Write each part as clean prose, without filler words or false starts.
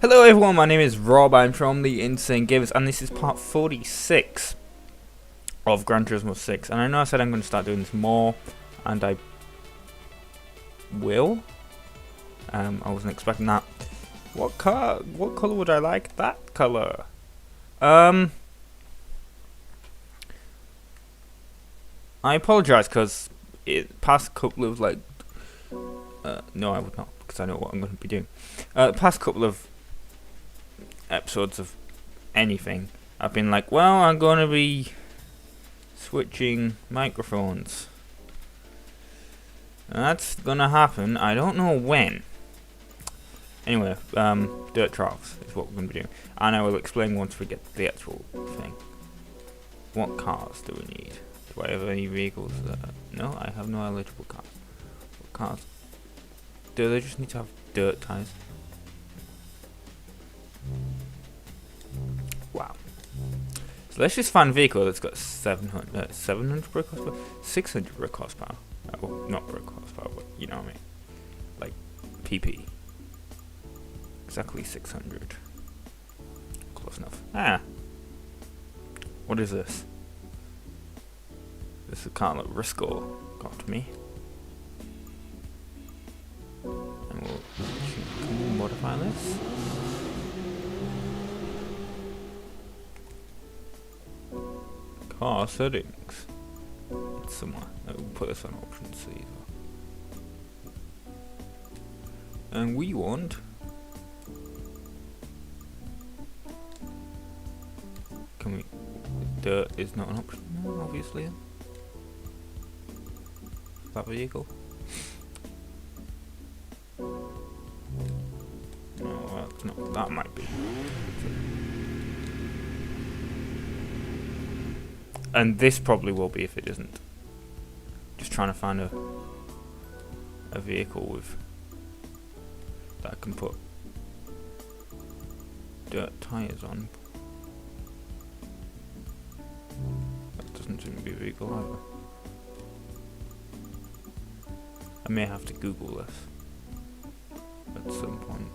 Hello everyone, my name is Rob, I'm from the Insane Gamers, and this is part 46 of Gran Turismo 6. And I know I said I'm going to start doing this more, and I will. I wasn't expecting that. What colour would I like? That colour. I apologise because it past a couple of no, I would not, because I know what I'm going to be doing. Past couple of episodes of anything, I've been like, well, I'm going to be switching microphones. And that's going to happen. I don't know when. Anyway, dirt troughs is what we're going to be doing. And I will explain once we get to the actual thing. What cars do we need? Do I have any vehicles? No, I have no eligible cars. What cars? Do they just need to have dirt tyres? Wow. So let's just find a vehicle that's got 700 brake horsepower? 600 brake horsepower. Well, not brake horsepower, but you know what I mean. Like, PP. Exactly 600. Close enough. Ah. What is this? This is kind of like Risco got to me. And can we modify this? Car settings. It's somewhere. We'll put this on option C. And we want. Can we? Dirt is not an option. No, obviously. That vehicle. No, that's not. That might be. And this probably will be if it isn't. Just trying to find a vehicle with that I can put dirt tyres on. That doesn't seem to be a vehicle either. I may have to Google this at some point.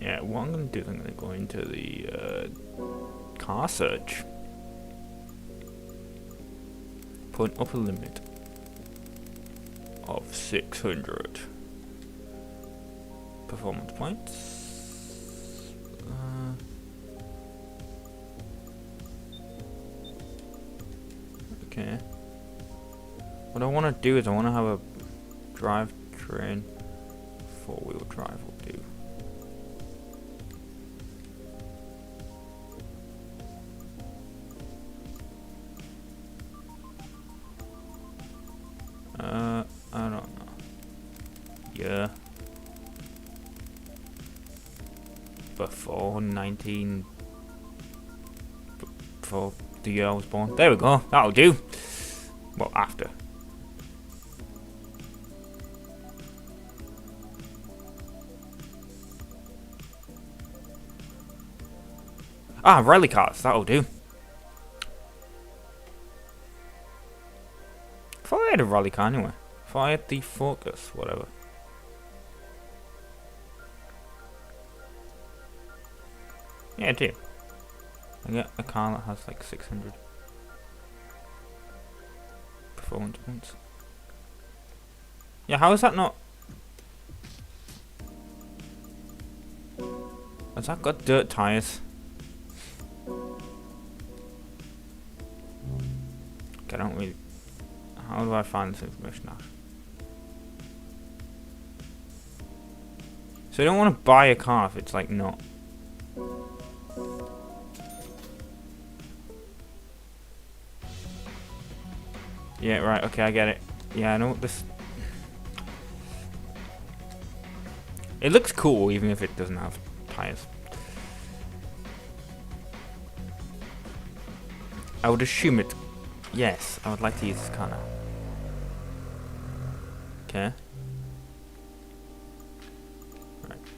Yeah, what I'm going to do is I'm going to go into the car search. Put an upper limit of 600 performance points. Okay. What I want to do is I want to have a drivetrain. 4-wheel drive will do. I don't know. Yeah. Before the year I was born. There we go. That'll do. Well, after. Ah, rally cars. That'll do. I thought I had a rally car anyway. I thought I had the Focus, whatever. Yeah, I do. I get a car that has like 600 performance points. Yeah, how is that not? Has that got dirt tyres? Okay, I don't really. How do I find this information out? So I don't want to buy a car if it's like not. Yeah, right, okay, I get it. Yeah, I know what this. It looks cool even if it doesn't have tires. I would assume it. Yes, I would like to use this car now. Okay.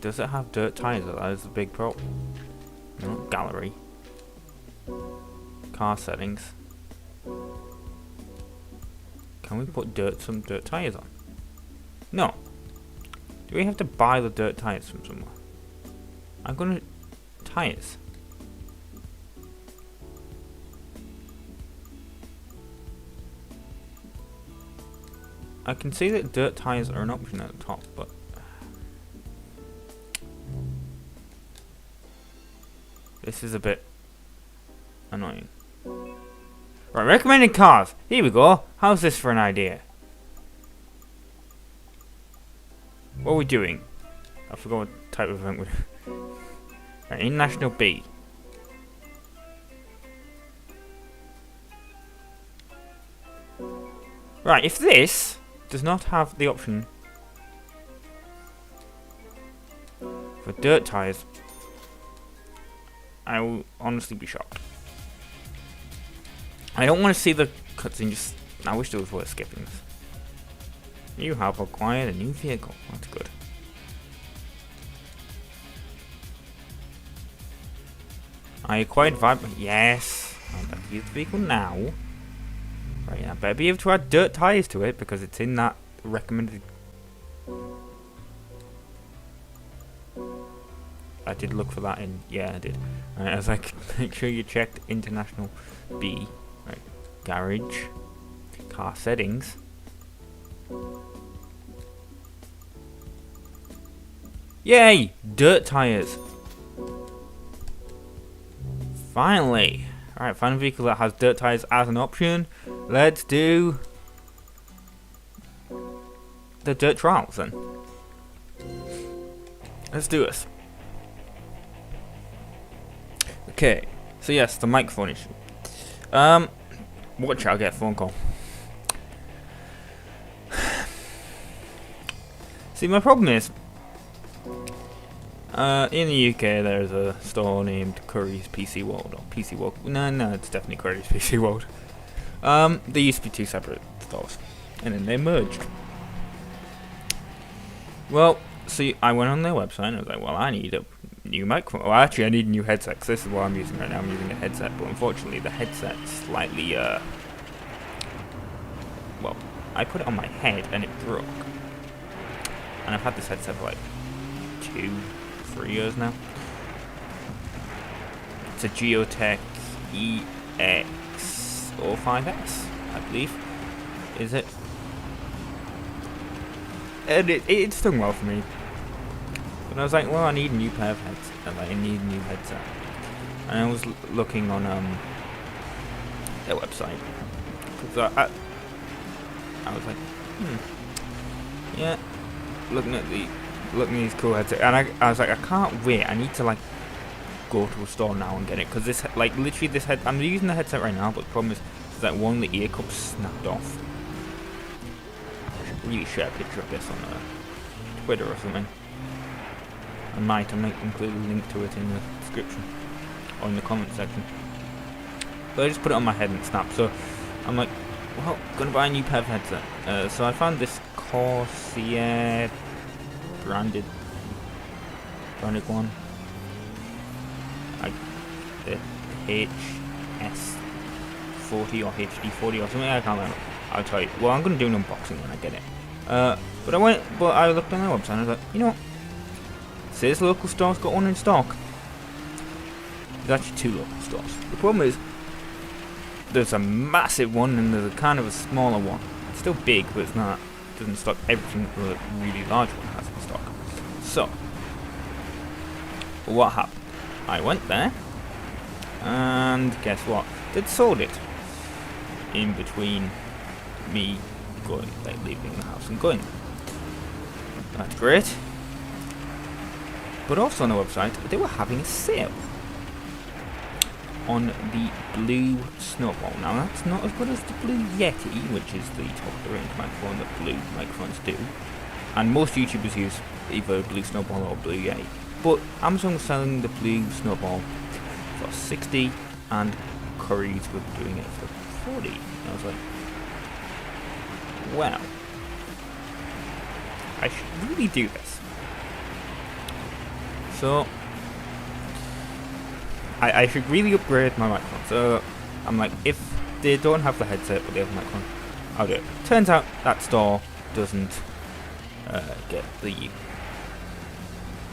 does it have dirt tires? That is the big problem. No, gallery. Car settings. Can we put some dirt tires on? No. Do we have to buy the dirt tires from somewhere? I'm gonna tires. I can see that dirt tires are an option at the top, but this is a bit annoying. Right, recommended cars. Here we go. How's this for an idea? What are we doing? I forgot what type of event we're... Right, International B. Right, if this does not have the option for dirt tires, I will honestly be shocked. I don't want to see the cutscene, just... I wish there was worth skipping this. You have acquired a new vehicle. That's good. I acquired Vibe... Yes! I'm about to use the vehicle now. Right, I better be able to add dirt tires to it, because it's in that recommended... I did look for that in... Yeah, I did. Right, I was like, make sure you checked International B. Right, garage. Car settings. Yay! Dirt tires. Finally. Alright, find a vehicle that has dirt tires as an option. Let's do the dirt trials then. Let's do this. Okay. So yes, the microphone issue. Watch out, I'll get a phone call. See, my problem is, in the UK there's a store named Curry's PC World, or PC World. No, it's definitely Curry's PC World. There used to be two separate stores, and then they merged. Well, see, I went on their website and I was like, well, I need a new microphone. Well, actually, I need a new headset, because this is what I'm using right now. I'm using a headset, but unfortunately the headset's slightly, well, I put it on my head and it broke. And I've had this headset for like 2-3 years now. It's a Geotech EX05S, I believe. Is it? And it's done well for me. But I was like, well, I need a new pair of headsets. I need a new headset. And I was looking on their website. Because I was like, yeah. Looking at these cool headsets, and I was like, I can't wait. I need to like go to a store now and get it, because this, like, literally this head. I'm using the headset right now, but the problem is that one of the ear cups snapped off. I should really share a picture of this on Twitter or something. I might include a link to it in the description or in the comment section. But I just put it on my head and it snapped. So I'm like, well, gonna buy a new pair of headset. So I found this Corsair branded one. The HS40 or HD40 or something. I can't remember. I'll tell you. Well, I'm gonna do an unboxing when I get it. But I looked on their website and I was like, you know what? Says local store's got one in stock. There's actually two local stores. The problem is, there's a massive one and there's a kind of a smaller one. It's still big, but it's not. It doesn't stock everything the really large one has in stock. So, what happened? I went there, and guess what? They'd sold it in between me going, like, leaving the house and going. That's great. But also on the website, they were having a sale on the blue snowball. Now that's not as good as the blue Yeti, which is the top of the range microphone that blue microphones do. And most YouTubers use either blue snowball or blue Yeti. But Amazon was selling the blue snowball for 60 and Curry's were doing it for 40. And I was like, well, I should really do this. So I should really upgrade my microphone. So I'm like, if they don't have the headset but they have a microphone, I'll do it. Turns out that store doesn't get the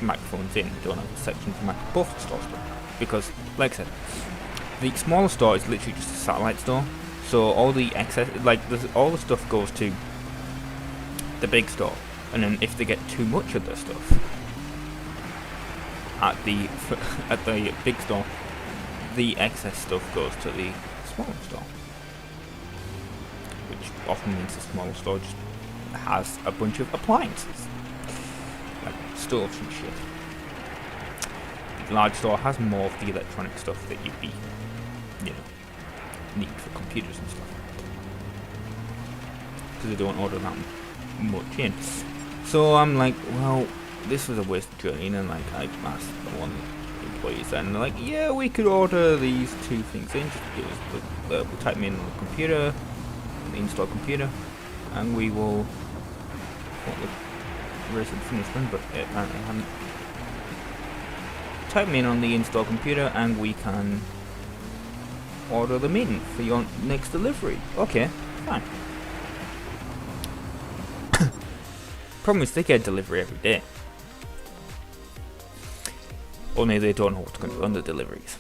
microphones in. They don't have a section for both stores, because, like I said, the smaller store is literally just a satellite store. So all the excess, like all the stuff goes to the big store, and then if they get too much of their stuff at the big store, the excess stuff goes to the smaller store, which often means the smaller store just has a bunch of appliances, like stoves and shit. The large store has more of the electronic stuff that you'd be, need for computers and stuff, because they don't order that much in. So I'm like, well, this was a wasted journey, and then like I asked the one employees, and they're like, yeah, we could order these 2 things in, just give us we'll type them in on the computer, the install computer, and we will. Where is it finished one? But apparently I haven't. Type them in on the install computer, and we can order them in for your next delivery. Okay, fine. Problem is, they get delivery every day. Only they don't know what's going to be on the deliveries.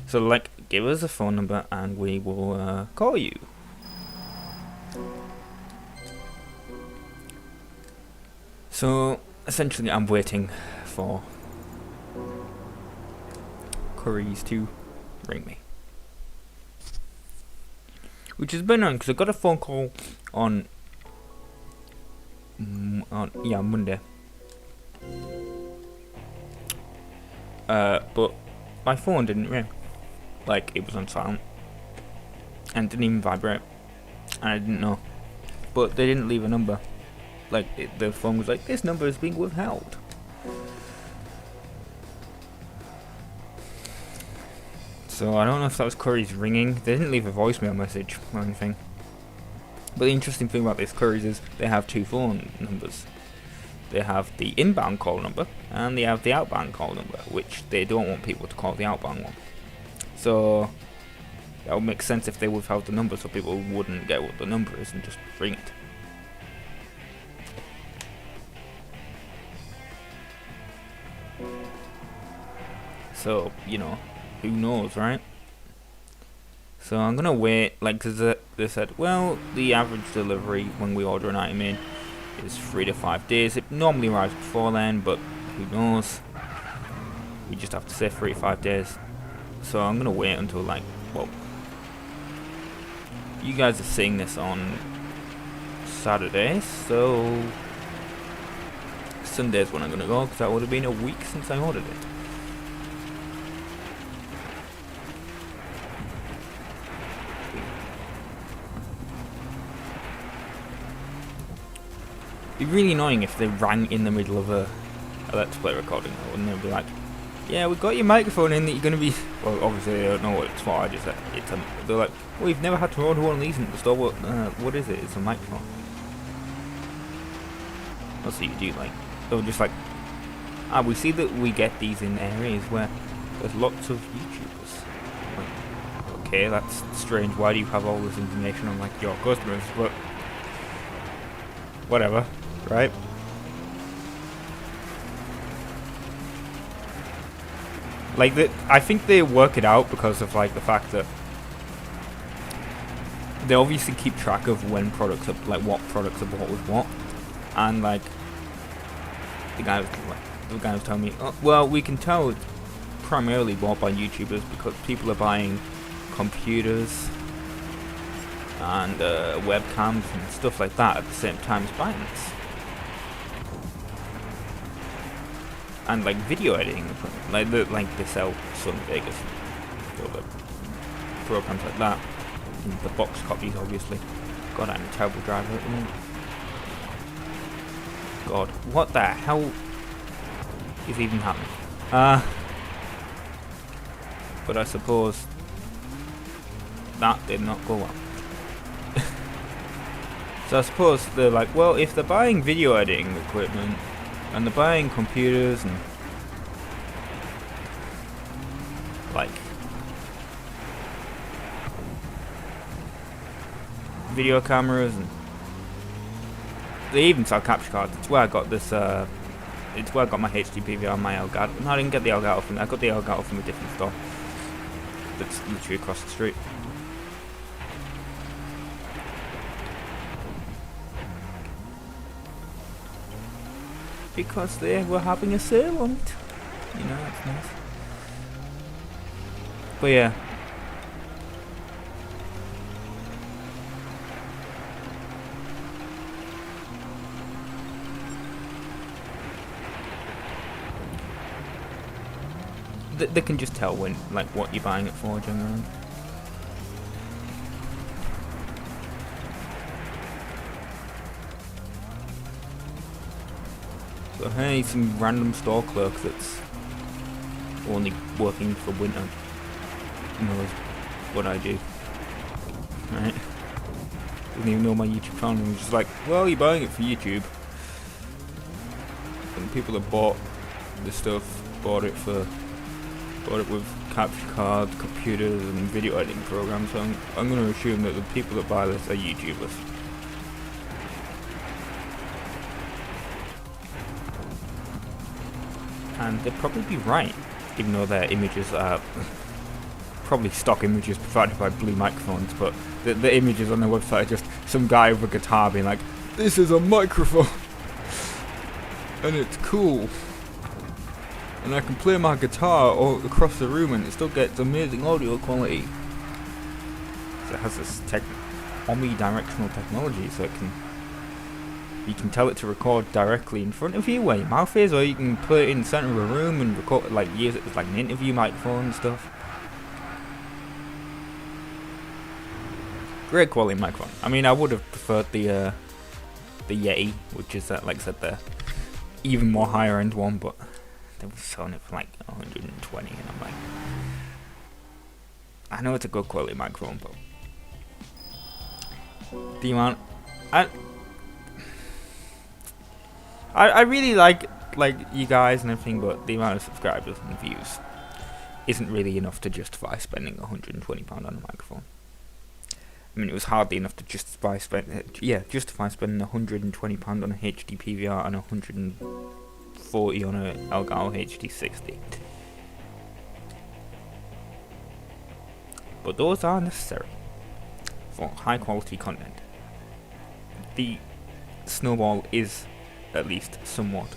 So, like, give us a phone number and we will call you. So, essentially, I'm waiting for Currys to ring me. Which has been on, because I got a phone call on Monday. But my phone didn't ring. Like, it was on silent. And didn't even vibrate. And I didn't know. But they didn't leave a number. Like, the phone was like, this number is being withheld. So I don't know if that was Currys ringing. They didn't leave a voicemail message or anything. But the interesting thing about this Currys is they have 2 phone numbers. They have the inbound call number and they have the outbound call number, which they don't want people to call the outbound one. So that would make sense if they withheld the number, so people wouldn't get what the number is and just ring it. So, who knows, right? So I'm gonna wait, like, cause they said, well, the average delivery when we order an item in is 3 to 5 days. It normally arrives before then, but who knows? We just have to say 3 to 5 days. So I'm gonna wait until, like, well, you guys are seeing this on Saturday, so Sunday's when I'm gonna go, because that would have been a week since I ordered it. It'd be really annoying if they rang in the middle of a Let's Play recording, wouldn't they? Be like, yeah, we got your microphone in that you're going to be... Well, obviously they don't know what it's for, I just said they're like, well, we've never had to order one of these in the store, what is it? It's a microphone. That's what you do, like, they were just like, we see that we get these in areas where there's lots of YouTubers. Like, okay, that's strange, why do you have all this information on, like, your customers? But whatever, right? Like, I think they work it out because of, like, the fact that they obviously keep track of when products are, like, what products are bought with what, and, like, the guy was telling me, oh, well, we can tell it's primarily bought by YouTubers because people are buying computers and webcams and stuff like that at the same time as buying this. And like video editing equipment, like they sell Sony Vegas and other programs like that. And the box copies, obviously. God, I'm a terrible driver at the moment. God, what the hell is even happening? But I suppose that did not go well. So I suppose they're like, well, if they're buying video editing equipment, And they're buying computers and like video cameras, and they even sell capture cards. It's where I got this. It's where I got my HD PVR and my Elgato. No, I didn't get the Elgato from. I got the Elgato from a different store. That's literally across the street. Because they were having a sale on it. You know, that's nice. But yeah. They can just tell when, like, what you're buying it for generally. So hey, some random store clerk that's only working for winter knows what I do, right? Doesn't even know my YouTube channel, and he's just like, well, you're buying it for YouTube. And people that bought the stuff bought it with capture cards, computers, and video editing programs. So I'm going to assume that the people that buy this are YouTubers. And they'd probably be right, even though their images are probably stock images provided by Blue Microphones, but the images on their website are just some guy with a guitar being like, this is a microphone, and it's cool, and I can play my guitar all across the room and it still gets amazing audio quality. So it has this omnidirectional technology, so you can tell it to record directly in front of you where your mouth is, or you can put it in the center of a room and record, like, use it as like an interview microphone and stuff. Great quality microphone. I mean, I would have preferred the Yeti, which is like I said, the even more higher end one, but they were selling it for like 120, and I'm like, I know it's a good quality microphone, but the amount I really like you guys and everything, but the amount of subscribers and views isn't really enough to justify spending £120 on a microphone. I mean, it was hardly enough to justify spending £120 on a HD PVR and £140 on a Elgato HD60. But those are necessary for high quality content. The Snowball is at least somewhat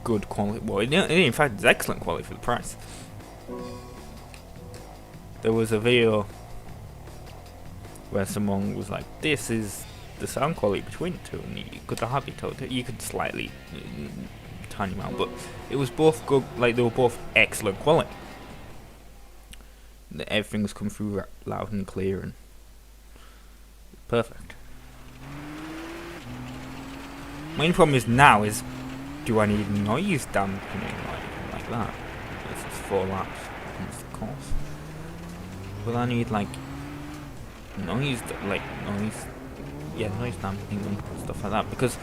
good quality. Well, in fact, it's excellent quality for the price. There was a video where someone was like, this is the sound quality between the two, and you could hardly tell. You could slightly, tiny amount, but it was both good. Like, they were both excellent quality. Everything was coming through loud and clear and perfect. Main problem is now is, do I need noise dampening like that? This is 4 laps, of course. Will I need like noise dampening and stuff like that? Because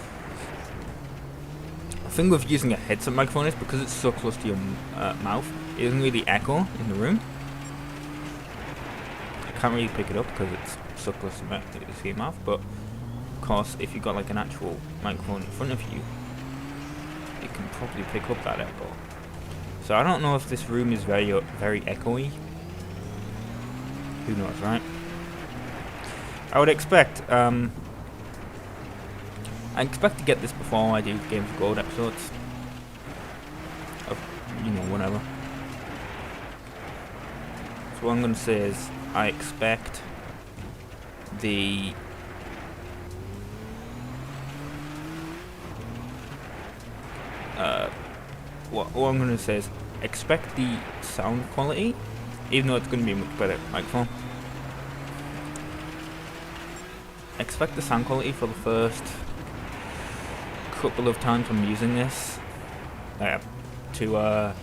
the thing with using a headset microphone is, because it's so close to your mouth, it doesn't really echo in the room. I can't really pick it up because it's so close to your mouth, but of course, if you've got like an actual microphone in front of you, it can probably pick up that echo. So I don't know if this room is very echoey. Who knows, right? I would expect, I expect to get this before I do Games of Gold episodes. Of, whatever. So what I'm going to say is, I expect the what I'm going to say is, expect the sound quality, even though it's going to be a much better microphone. Expect the sound quality for the first couple of times I'm using this to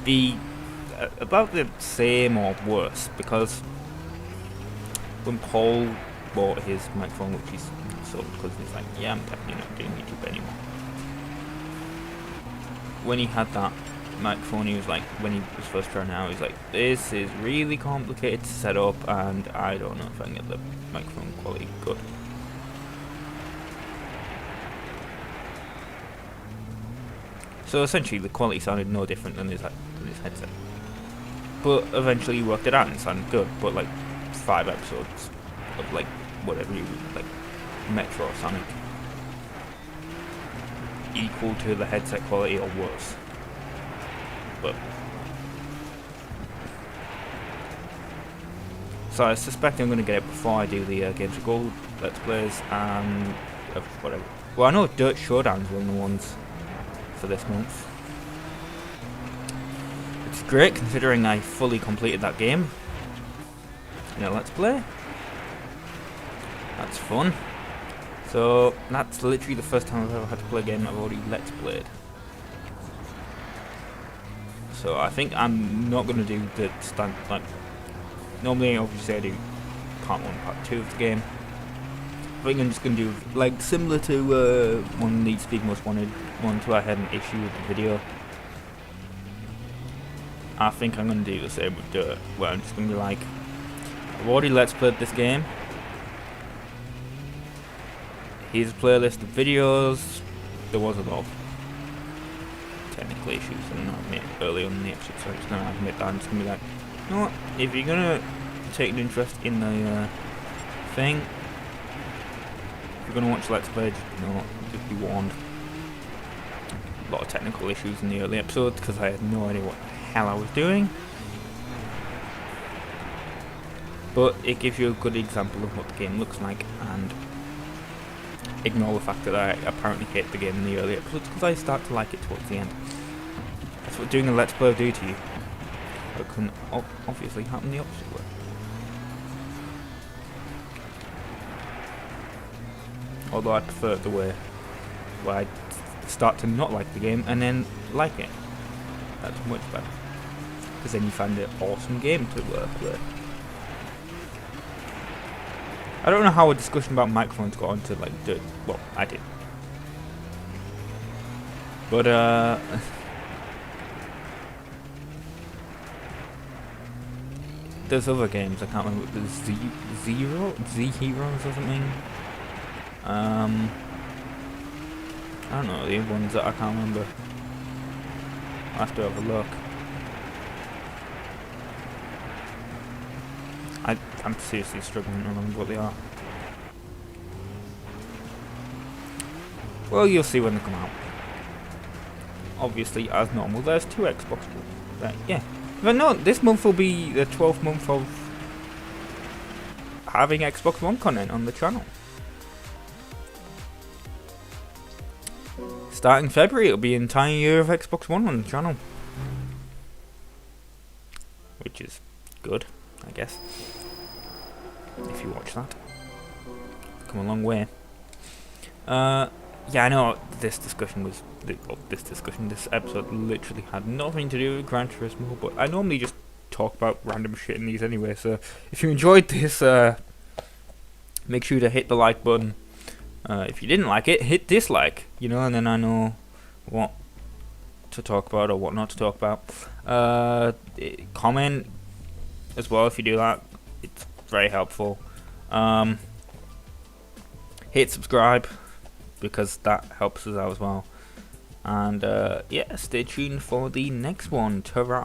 be about the same or worse, because when Paul bought his microphone, which he's episode because he's like, yeah, I'm definitely not doing YouTube anymore. When he had that microphone, he was like, when he was first trying out, he's like, this is really complicated to set up, and I don't know if I can get the microphone quality good. So essentially, the quality sounded no different than his headset. But eventually, he worked it out and it sounded good. But like 5 episodes of like whatever you like, Metro or Sonic, equal to the headset quality or worse. But so I suspect I'm going to get it before I do the Games of Gold Let's Plays and whatever. Well, I know Dirt Showdown's one of the ones for this month. It's great considering I fully completed that game. Yeah, Let's Play. That's fun. So that's literally the first time I've ever had to play a game I've already Let's Played. So I think I'm not going to do the like normally obviously I do part 1, part 2 of the game. I think I'm just going to do like similar to one Need Speed Most Wanted one where I had an issue with the video. I think I'm going to do the same with Dirt, where I'm just going to be like, I've already Let's Played this game. Here's a playlist of videos. There was a lot of technical issues and I admit early on in the episode, so I'm just going to admit that. I'm just going to be like, you know what, if you're going to take an interest in the thing, if you're going to watch Let's Play, just be warned. A lot of technical issues in the early episodes because I had no idea what the hell I was doing. But it gives you a good example of what the game looks like, and ignore the fact that I apparently hate the game in the early episodes because I start to like it towards the end. That's what doing a Let's Play will do to you. It can obviously happen the opposite way. Although I prefer the way where I start to not like the game and then like it. That's much better. Because then you find an awesome game to work with. I don't know how a discussion about microphones got onto like Dirt. Well, I did. But there's other games, I can't remember. There's Z Heroes or something. I don't know, the other ones that I can't remember. I'll have to have a look. I'm seriously struggling to remember what they are. Well, you'll see when they come out. Obviously, as normal, there's 2 Xbox games. Right, yeah. But no, this month will be the 12th month of having Xbox One content on the channel. Starting February, it'll be an entire year of Xbox One on the channel. Which is good, I guess. If you watch that. Come a long way. Yeah, I know this episode literally had nothing to do with Gran Turismo, but I normally just talk about random shit in these anyway, so if you enjoyed this, make sure to hit the like button. If you didn't like it, hit dislike, and then I know what to talk about or what not to talk about. Comment as well if you do that, it's very helpful. Hit subscribe because that helps us out as well. And yeah, stay tuned for the next one. Ta-ra!